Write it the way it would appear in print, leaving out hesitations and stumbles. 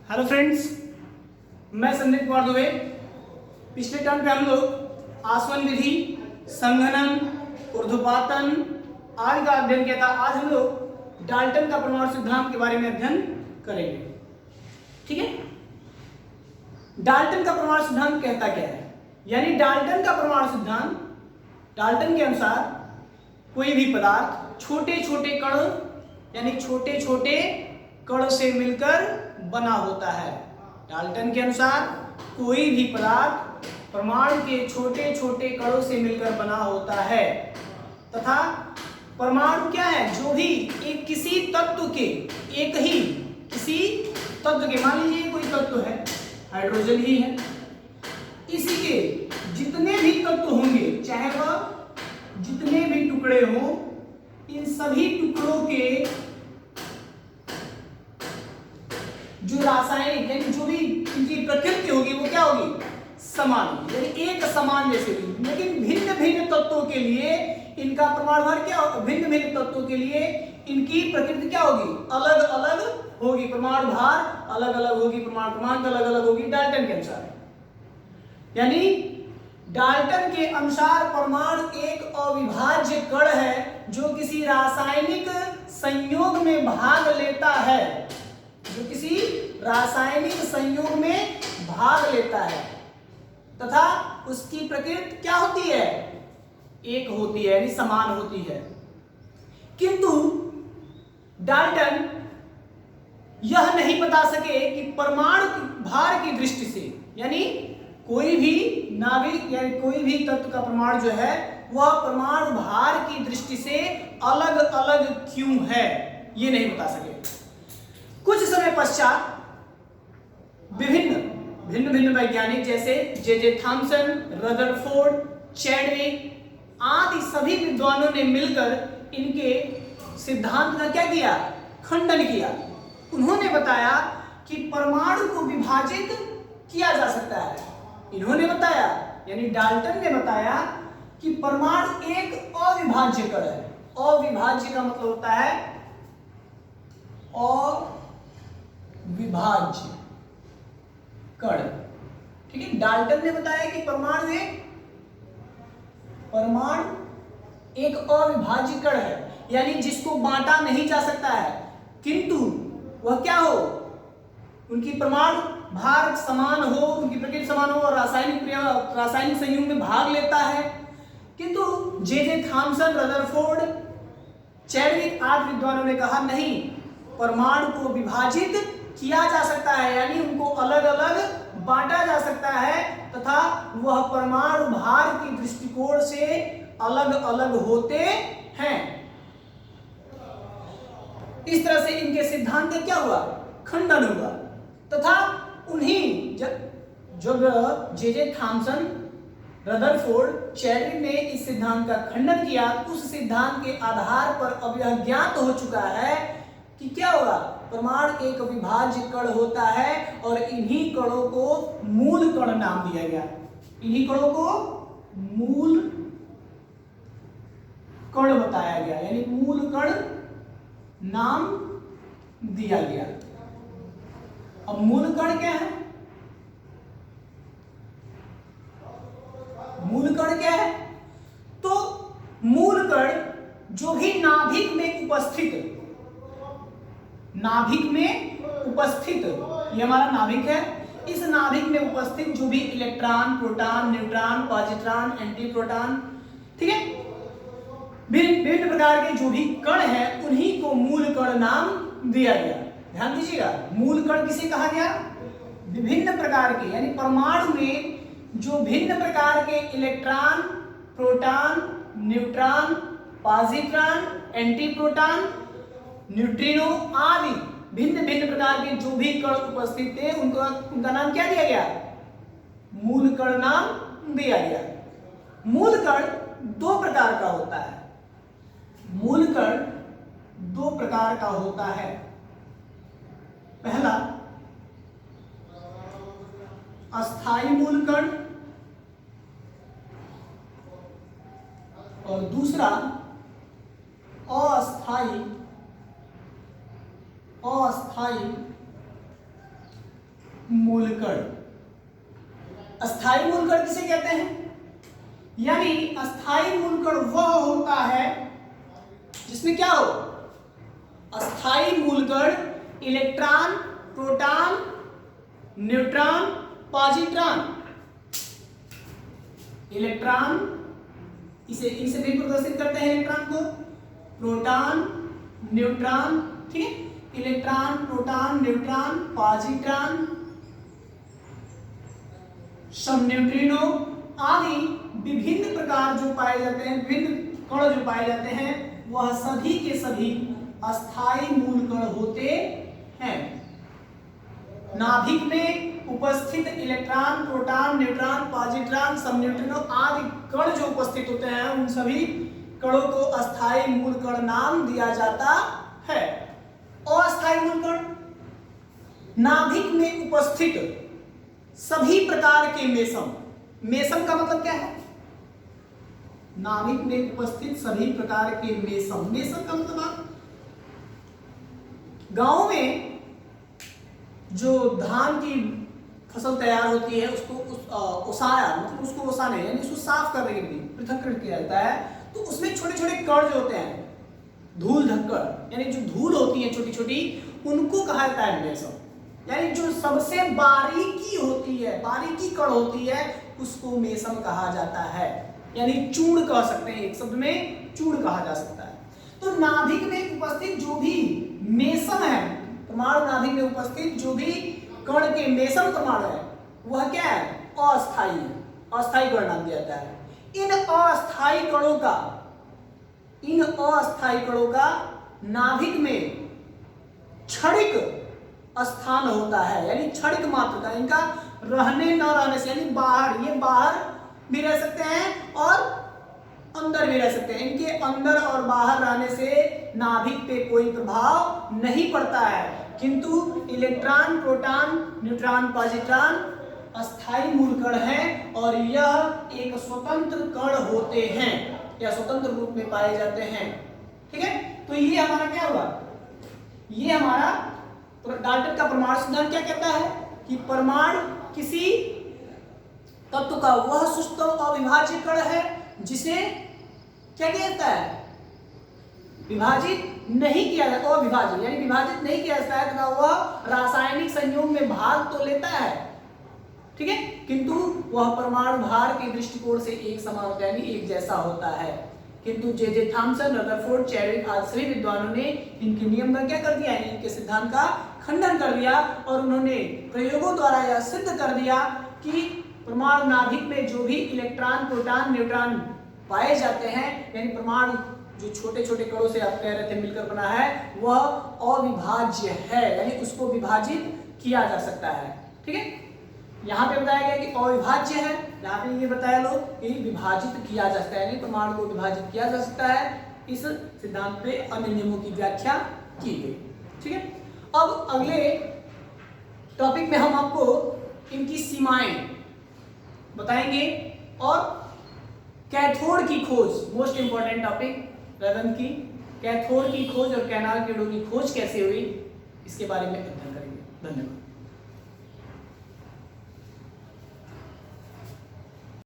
Hello friends, मैं संदीप कुमार दुबे। पिछले term पे हम लोग आसवन विधि, संघनन, ऊर्ध्वपातन आदि का अध्ययन किया था। आज हम लोग डाल्टन का परमाणु सिद्धांत के बारे में अध्ययन करेंगे। ठीक है, डाल्टन का परमाणु सिद्धांत कहता क्या है? यानी डाल्टन का परमाणु सिद्धांत, डाल्टन के अनुसार कोई भी पदार्थ छोटे छोटे कण यानी छोटे छोटे कण से मिलकर बना होता है। डाल्टन के अनुसार कोई भी पदार्थ परमाणु के छोटे छोटे कणों से मिलकर बना होता है तथा परमाणु क्या है? जो भी एक किसी तत्व के किसी तत्व के, मान लीजिए कोई तत्व है, हाइड्रोजन ही है, इसी के जितने भी तत्व होंगे, चाहे वह जितने भी टुकड़े हों, इन सभी टुकड़ों के जो रासायनिक यानी जो भी इनकी प्रकृति होगी वो क्या होगी? समान होगी, यानी एक समान जैसे भी। लेकिन भिन्न भिन्न तत्वों के लिए इनका परमाणु भार क्या होगा? भिन्न भिन्न तत्वों के लिए इनकी प्रकृति क्या होगी? अलग अलग होगी। परमाणु भार अलग अलग होगी, परमाणु क्रमांक अलग अलग होगी डाल्टन के अनुसार। यानी डाल्टन के अनुसार परमाणु एक अविभाज्य कण है जो किसी रासायनिक संयोग में भाग लेता है, जो किसी रासायनिक संयोग में भाग लेता है तथा उसकी प्रकृति क्या होती है? एक होती है, यानी समान होती है। किंतु डाल्टन यह नहीं बता सके कि परमाणु भार की दृष्टि से, यानी कोई भी नाभिक यानी कोई भी तत्व का परमाणु जो है वह परमाणु भार की दृष्टि से अलग अलग क्यों है, यह नहीं बता सके। कुछ समय पश्चात भिन्न भिन्न वैज्ञानिक जैसे जे थॉमसन, रदरफोर्ड, चैडविक आदि सभी विद्वानों ने मिलकर इनके सिद्धांत का क्या किया? खंडन किया। उन्होंने बताया कि परमाणु को विभाजित किया जा सकता है। इन्होंने बताया, यानी डाल्टन ने बताया कि परमाणु एक अविभाज्य कण है। अविभाज्य का मतलब होता है अविभाज्य कण। ठीक है, डाल्टन ने बताया कि परमाणु एक अविभाज्य कण है, यानी जिसको बांटा नहीं जा सकता है, किंतु वह क्या हो? उनकी परमाणु भार समान हो, उनकी प्रकृति समान हो और रासायनिक संयोग में भाग लेता है। किंतु जे थॉमसन, रदरफोर्ड, चैडविक आदि विद्वानों ने कहा नहीं, परमाणु को विभाजित किया जा सकता है, यानी उनको अलग अलग बांटा जा सकता है तथा वह परमाणु भार की दृष्टिकोण से अलग अलग होते हैं। इस तरह से इनके सिद्धांत का क्या हुआ? खंडन हुआ तथा उन्हीं जब जे थॉमसन, रदरफोर्ड, चैडविक ने इस सिद्धांत का खंडन किया, उस सिद्धांत के आधार पर अब यह ज्ञात हो चुका है कि क्या होगा? परमाणु एक अविभाज्य कण होता है और इन्हीं कणों को मूल कण नाम दिया गया। इन्हीं कणों को मूल कण बताया गया, यानी मूल कण नाम दिया गया। अब मूल कण क्या है? मूल कण क्या है? तो मूल कण जो भी नाभिक में उपस्थित, ये हमारा नाभिक है, इस नाभिक में उपस्थित जो भी electron, proton, neutron, positron, anti proton, ठीक है, विभिन्न प्रकार के जो भी कण हैं, उन्हीं को मूल कण नाम दिया गया। ध्यान दीजिएगा, मूल कण किसे कहा गया? विभिन्न प्रकार के, यानी परमाणु में जो भिन्न प्रकार के electron, proton, neutron, positron, anti proton, neutrino आदि भिन्न भिन्न प्रकार के जो भी कण उपस्थित थे उनका नाम क्या दिया गया? मूल कण नाम दिया गया। मूल कण दो प्रकार का होता है। मूल कण दो प्रकार का होता है। पहला अस्थाई मूल कण और दूसरा अस्थाई मूलकण। अस्थाई मूलकण किसे कहते हैं? यानी अस्थाई मूलकण वह होता है जिसमें क्या हो? अस्थाई मूलकण electron, proton, neutron, positron, electron इसे भी प्रदर्शित करते हैं इलेक्ट्रॉन को, प्रोटॉन, न्यूट्रॉन, ठीक है, इलेक्ट्रॉन, प्रोटॉन, न्यूट्रॉन, पॉजिट्रॉन, सब न्यूट्रिनो आदि विभिन्न प्रकार जो पाए जाते हैं, विभिन्न कण जो पाए जाते हैं, वह सभी के सभी अस्थाई मूलकण होते हैं। नाभिक में उपस्थित इलेक्ट्रॉन, प्रोटॉन, न्यूट्रॉन, पॉजिट्रॉन, सब न्यूट्रिनो आदि कण जो उपस्थित होते हैं, उन सभी कणों को अस्थाई मूलकण नाम दिया जाता है। अस्थाई मूलकण नाभिक में उपस्थित सभी प्रकार के मेसम। मेसम का मतलब क्या है? नाभिक में उपस्थित सभी प्रकार के मेसम। मेसम का मतलब आप गांव में जो धान की फसल तैयार होती है उसको ओसाया, मतलब उसको ओसाने यानी उसको साफ करने के लिए पृथक्करण किया जाता है, तो उसमें छोटे छोटे कण जो होते हैं, धूल धक्कड़ यानी जो धूल होती है छोटी छोटी, उनको कहा जाता है मेसम। यानी जो सबसे बारीकी होती है, बारीकी कण होती है, उसको मेसम कहा जाता है। यानी चूर्ण कह सकते हैं, एक शब्द में चूर्ण कहा जा सकता है। तो नाभिक में उपस्थित जो भी मेसम है, परमाणु नाभिक में उपस्थित जो भी कण के मेसम परमाणु है, वह क्या है? अस्थाई है, अस्थाई कण नाम दिया जाता है। इन अस्थाई कणों का नाभिक में क्षणिक स्थान होता है, यानी क्षणिक मात्र का, इनका रहने न रहने से, यानी बाहर, ये बाहर भी रह सकते हैं और अंदर भी रह सकते हैं, इनके अंदर और बाहर रहने से नाभिक पे कोई प्रभाव नहीं पड़ता है। किंतु इलेक्ट्रॉन, प्रोटॉन, न्यूट्रॉन, पॉजिट्रॉन अस्थाई मूलकण हैं और यह एक स्वतंत्र कण होते हैं या स्वतंत्र रूप में पाए जाते हैं। ठीक है, तो ये हमारा क्या हुआ? ये हमारा डाल्टन का परमाणु सिद्धांत क्या कहता है कि परमाणु किसी तत्व का वह सूक्ष्म अविभाज्य कण है जिसे क्या कहता है? विभाजित नहीं किया जाता, अविभाज्य यानी विभाजित नहीं किया जाता है तथा वह रासायनिक संयोग में भाग तो लेता है, ठीक है, किंतु वह परमाणु भार के दृष्टिकोण से एक समान होता है, यानी एक जैसा होता है। किंतु जे थॉमसन, रदरफोर्ड, चैडविक आदि सभी विद्वानों ने इनके नियम का क्या कर दिया? इनके सिद्धांत का खंडन कर दिया और उन्होंने प्रयोगों द्वारा यह सिद्ध कर दिया कि परमाणु नाभिक में जो भी इलेक्ट्रॉन, प्रोटॉन, न्यूट्रॉन पाए जाते हैं, यानी परमाणु जो छोटे छोटे कणों से आप कह रहे थे मिलकर बना है, वह अविभाज्य है, यानी उसको विभाजित किया जा सकता है। ठीक है, यहाँ पे बताया गया कि अविभाज्य है, यहाँ पे ये बताया लोग कि विभाजित किया जा सकता है, यानी परमाणु को विभाजित किया जा सकता है। इस सिद्धांत पे अन्य नियमों की व्याख्या की गई। ठीक है, अब अगले टॉपिक में हम आपको इनकी सीमाएं बताएंगे और कैथोड की खोज, मोस्ट इंपॉर्टेंट टॉपिक रदन की, कैथोड की खोज और कैनाल किरणों की खोज कैसे हुई, इसके बारे में अध्ययन करेंगे। धन्यवाद।